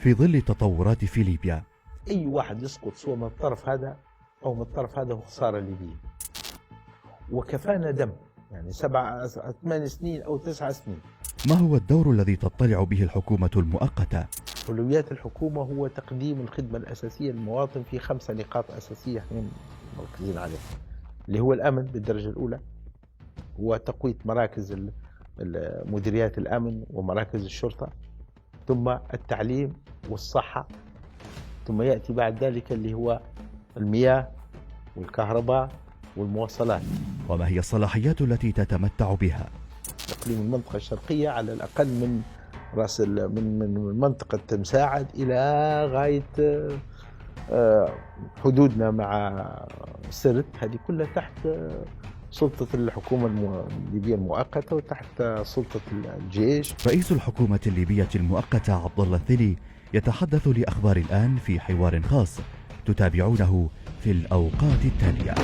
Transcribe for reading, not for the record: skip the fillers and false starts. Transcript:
في ظل التطورات في ليبيا. أي واحد يسقط سواء من الطرف هذا أو من الطرف هذا هو خسارة ليبية، وكفانا دم، يعني 8 سنين أو 9 سنين. ما هو الدور الذي تطلع به الحكومة المؤقتة؟ أولويات الحكومة هو تقديم الخدمة الأساسية للمواطن في 5 نقاط أساسية احنا مركزين عليها، اللي هو الأمن بالدرجة الأولى، وتقوية مراكز مديريات الأمن ومراكز الشرطة، ثم التعليم والصحة، ثم يأتي بعد ذلك اللي هو المياه والكهرباء والمواصلات. وما هي الصلاحيات التي تتمتع بها؟ تقليم المنطقة الشرقية على الأقل من من منطقة مساعد إلى غاية حدودنا مع سرت، هذه كلها تحت سلطة الحكومة الليبية المؤقتة وتحت سلطة الجيش. رئيس الحكومة الليبية المؤقتة عبد الله الثلي يتحدث لأخبار الآن في حوار خاص تتابعونه في الأوقات التالية.